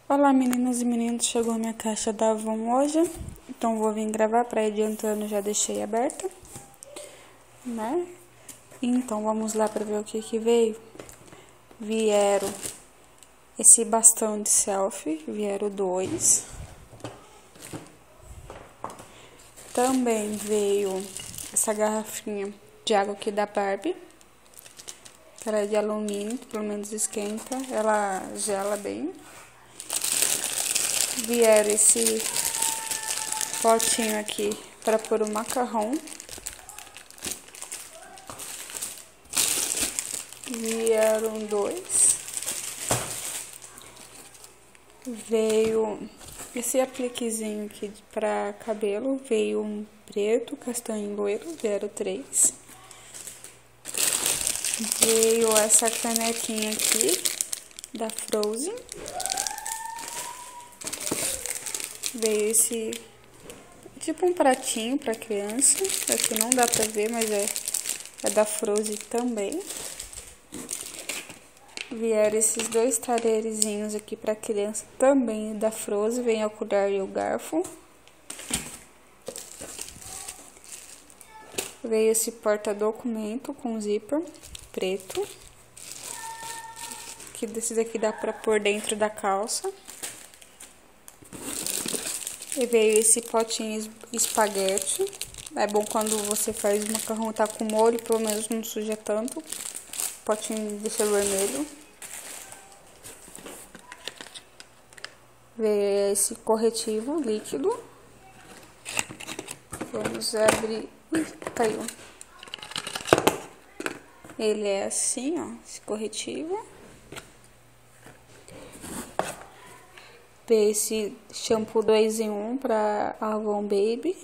Olá meninas e meninos, chegou a minha caixa da Avon hoje, então vou vir gravar para ir adiantando, já deixei aberta, né? Então vamos lá para ver o que veio. Vieram esse bastão de selfie, vieram 2. Também veio essa garrafinha de água aqui da Barbie, que ela é de alumínio, pelo menos esquenta, ela gela bem. Vieram esse potinho aqui para pôr o macarrão. Vieram 2. Veio esse apliquezinho aqui para cabelo. Veio um preto, castanho e loiro. Vieram 3. Veio essa canequinha aqui da Frozen. Veio esse tipo um pratinho para criança. Aqui não dá para ver, mas é da Frozen também. Vieram esses 2 talherzinhos aqui para criança também da Frozen. Vem a colher e o garfo. Veio esse porta-documento com zíper preto. Que desses aqui dá para pôr dentro da calça. E veio esse potinho espaguete. É bom quando você faz o macarrão tá com molho, pelo menos não suja tanto. O potinho deixa vermelho. Veio esse corretivo líquido. Vamos abrir. Ui, caiu. Ele é assim, ó, esse corretivo. Veio esse shampoo 2 em 1 para Avon Baby.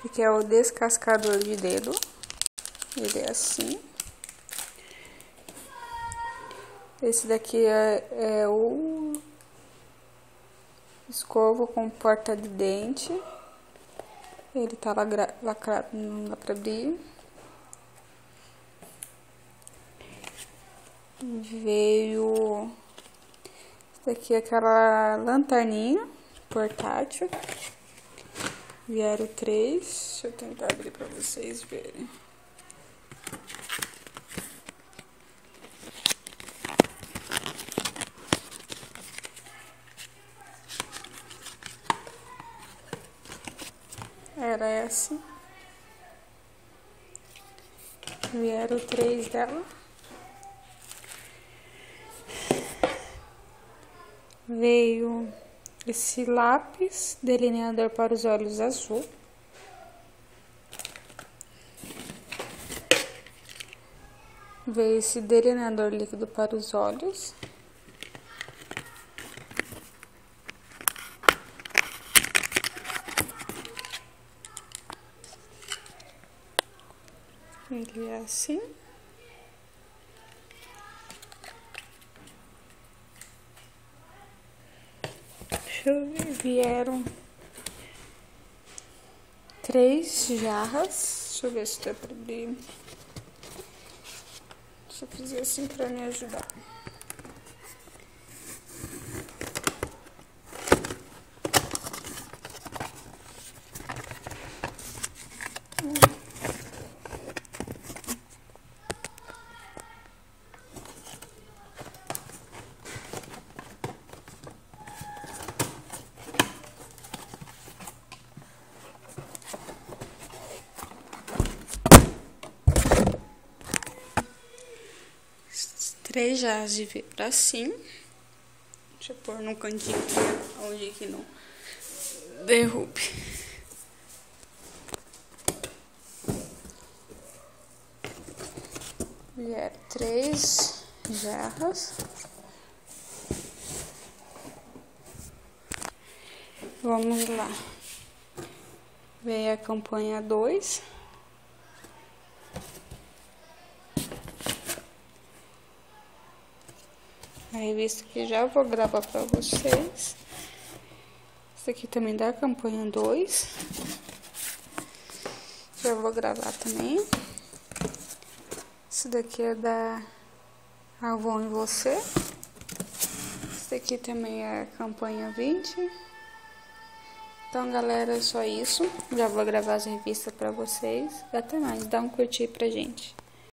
Aqui é o descascador de dedo. Ele é assim. Esse daqui é o escova com porta de dente. Ele tá lacrado, não dá pra abrir. Veio esse daqui, aquela lanterninha portátil. Vieram 3. Deixa eu tentar abrir pra vocês verem. Era essa. Vieram 3 dela. Veio esse lápis delineador para os olhos azul. Veio esse delineador líquido para os olhos. Ele é assim. Deixa eu ver, vieram 3 jarras. Deixa eu ver se dá pra abrir. Deixa eu fazer assim pra me ajudar. Três jarras de vidro assim. Deixa eu pôr num cantinho aqui, onde que não derrube. Vieram 3 jarras. Vamos lá. Veio a campanha 2. A revista que já vou gravar pra vocês. Esse aqui também da campanha 2. Já vou gravar também. Isso daqui é da Avon em Você. Esse daqui também é a campanha 20. Então, galera, é só isso. Já vou gravar as revistas pra vocês. Até mais. Dá um curtir pra gente.